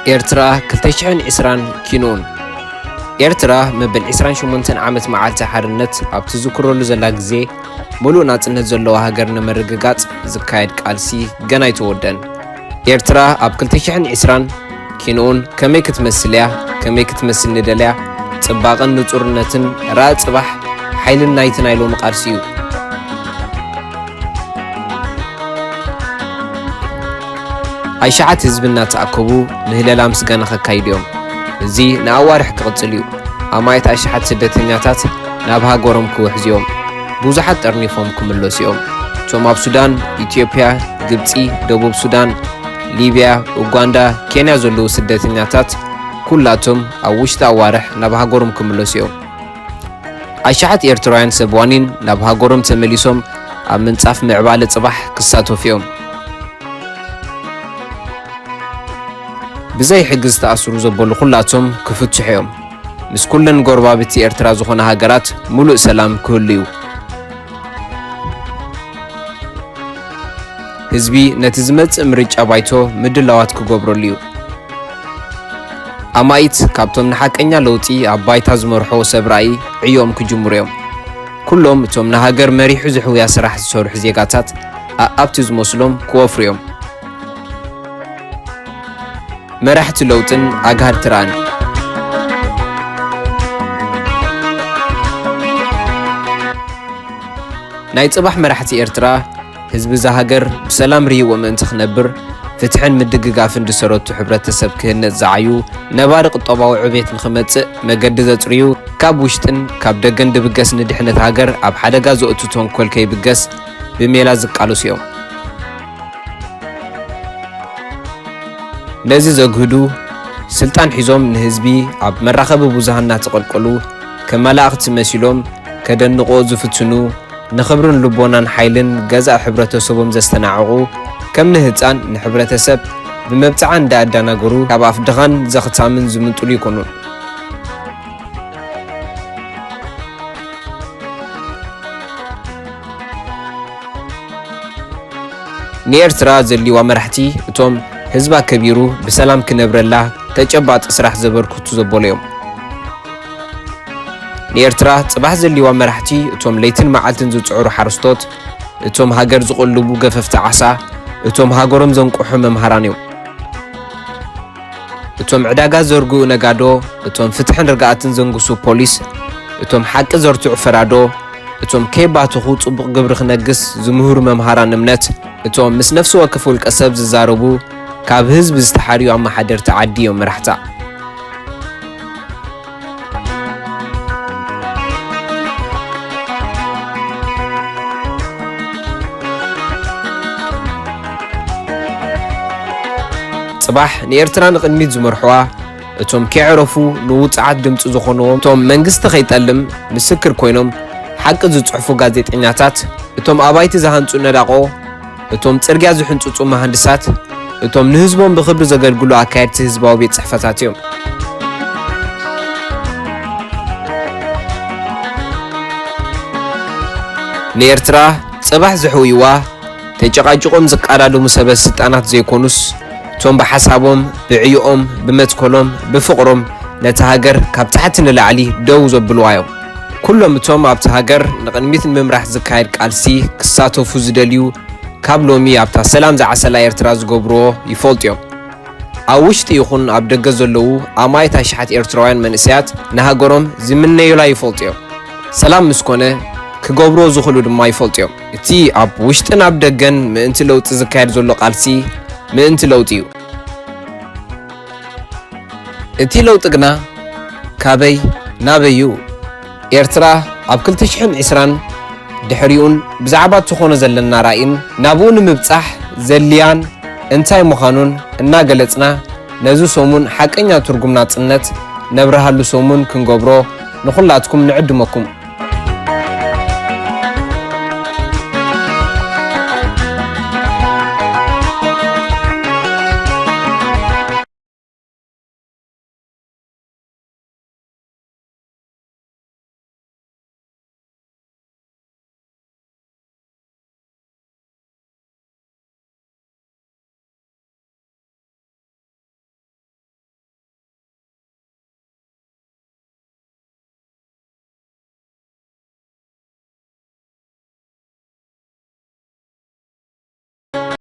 ኤርትራ 2020 ኪኖን ኤርትራ መበል 28 ዓመት መዓልቲ ሓርነት ኣብ ትዝክረሉ ዘላ ግዜ ሙሉእ ናጽነት ዘለዋ ሃገር ንመረጋጋጽ ዝካየድ ቃልሲ ገና ይተወደን። ኤርትራ ኣብ 2020 ኪኖን ከመይ ክትመስል እያ ከመይ ክትመስል ንደልያ ጽባቐን ንጹርነትን ራእ ጽባሕ ሓይልን ናይቲ ናይ ሎሚ ቃልሲ እዩ። ኣይሸዓት ህዝብና ተኣከቡ ንህለላ ምስጋና ከካይዱ እዮም። እዚ ንኣዋርሕ ክቕጽል እዩ። ኣማይት ኣይሸዓት ስደተኛታት ናብ ሃገሮም ክውሕዙ እዮም። ብዙሓት ጠርኒፎም ክምለሱ እዮም። እቶም ኣብ ሱዳን፣ ኢትዮጵያ፣ ግብፂ፣ ደቡብ ሱዳን፣ ሊብያ፣ ኡጋንዳ፣ ኬንያ ዘለዉ ስደተኛታት ኩላቶም ኣብ ውሽጢ ኣዋርሕ ናብ ሃገሮም ክምለሱ እዮም። ኣይሸዓት ኤርትራውያን ሰብዋኒን ናብ ሃገሮም ተመሊሶም ኣብ ምንጻፍ ምዕባለ ጽባሕ ክሳተፉ እዮም። ብዘይ ሕጊ ዝተኣስሩ ዘበሉ ኩላቶም ክፍትሑ እዮም። ምስ ኩለን ጎረባብቲ ኤርትራ ዝኾነ ሃገራት ሙሉእ ሰላም ክህሉ እዩ። ህዝቢ ነቲ ዝመጽእ ምርጫ ባይቶ ምድላዋት ክገብረሉ እዩ። ኣማይት ካብቶም ንሓቀኛ ለውጢ ኣብ ባይታ ዝመርሖ ሰብ ራእይ ዕዮም ክጅምሩ እዮም። ኩሎም እቶም ንሃገር መሪሑ ዝሕውያ ስራሕ ዝሰርሑ ዜጋታት ኣብቲ ዝመስሎም ክወፍሩ እዮም። መራሕቲ ለውጥን ኣጋር ትራን ናይ ጽባሕ መራሕቲ ኤርትራ ህዝቢ ዛሃገር ብሰላም ርይዎ ምእንቲ ክነብር ፍትሕን ምድግጋፍን ድሰረቱ ሕብረተሰብ ክህነጽ ዝዓዩ ነባሪ ቁጠባዊ ዕቤት ንኽመጽእ መገዲ ዘጽርዩ ካብ ውሽጥን ካብ ደገን ድብገስ ንድሕነት ሃገር ኣብ ሓደጋ ዘእቱ ተንኰል ከይብገስ ብሜላ ዝቃለሱ እዮም። ነዚ ዘግህዱ ስልጣን ሒዞም ንህዝቢ ኣብ መራኸቢ ብዙሃና ተቐልቀሉ ከም መላእኽቲ መሲሎም ከደንቆ ዝፍትኑ ንኽብርን ልቦናን ሓይልን ገዛእ ሕብረተሰቦም ዘስተናዕቑ ከም ንህፃን ንሕብረተሰብ ብመብፅዓ እንዳኣዳናገሩ ካብ ኣፍ ድኻን ዘኽታምን ዝምንጥሉ ይኮኑን። ንኤርትራ ዘልይዋ መራሕቲ እቶም ህዝባ ከቢሩ ብሰላም ክነብረላ ተጨባጢ ስራሕ ዘበርክቱ ዘበሉ እዮም። ንኤርትራ ጽባሕ ዘልይዋ መራሕቲ እቶም ለይትን መዓልትን ዝጽዕሩ ሓርስቶት፣ እቶም ሃገር ዝቕልቡ ገፈፍቲ ዓሳ፣ እቶም ሃገሮም ዘንቁሑ መምሃራን እዮም። እቶም ዕዳጋ ዘርግኡ ነጋዶ፣ እቶም ፍትሕን ርግኣትን ዘንግሱ ፖሊስ፣ እቶም ሓቂ ዘርትዑ ፈራዶ፣ እቶም ከይባትኹ ጽቡቕ ግብሪ ክነግስ ዝምህሩ መምሃራን እምነት፣ እቶም ምስ ነፍሲ ወከፍ ውልቀ ሰብ ዝዛረቡ ካብ ህዝቢ ዝተሓርዩ ኣመሓደርቲ ዓዲ እዮም መራሕታ። ጽባሕ ንኤርትራ ንቕድሚት ዝመርሕዋ እቶም ከይዕረፉ ንውፅዓት ድምፂ ዝኾንዎም እቶም መንግስቲ ኸይጠልም ምስክር ኮይኖም ሓቂ ዝጽሕፉ ጋዜጠኛታት፣ እቶም ኣባይቲ ዝሃንጹ ነዳቆ፣ እቶም ጽርግያ ዝሕንጽጹ መሃንድሳት፣ እቶም ንህዝቦም ብኽብሪ ዘገልግሉ ኣካየድቲ ህዝባዊ ቤት ጽሕፈታት እዮም። ንኤርትራ ጽባሕ ዝሕውይዋ ተጨቃጭቆም ዝቃዳድሙ ሰበስልጣናት ዘይኮኑስ እቶም ብሓሳቦም ብዕዮኦም ብመትከሎም ብፍቕሮም ነቲ ሃገር ካብ ታሕቲ ንላዕሊ ደው ዘብልዋ እዮም። ኩሎም እቶም ኣብቲ ሃገር ንቕድሚት ንምምራሕ ዝካየድ ቃልሲ ክሳተፉ ዝደልዩ ካብ ሎሚ ኣብታ ሰላም ዝዓሰላ ኤርትራ ዝገብርዎ ይፈልጡ እዮም። ኣብ ውሽጢ ይኹን ኣብ ደገ ዘለዉ ኣማይት ኣይሸዓት ኤርትራውያን መንእሰያት ንሃገሮም ዝምነዩላ ይፈልጡ እዮም። ሰላም ምስ ኮነ ክገብርዎ ዝኽእሉ ድማ ይፈልጡ እዮም። እቲ ኣብ ውሽጥን ኣብ ደገን ምእንቲ ለውጢ ዝካየድ ዘሎ ቃልሲ ምእንቲ ለውጢ እዩ። እቲ ለውጢ ግና ካበይ ናበይ እዩ? ኤርትራ ኣብ 2020 ድሕሪኡን ብዛዕባ እትኾነ ዘለና ራእይን ናብኡ ንምብጻሕ ዘልያን እንታይ ምዃኑን እናገለጽና ነዚ ሰሙን ሓቀኛ ትርጉም ናጽነት ነብረሃሉ ሰሙን ክንገብሮ ንኹላትኩም ንዕድመኩም።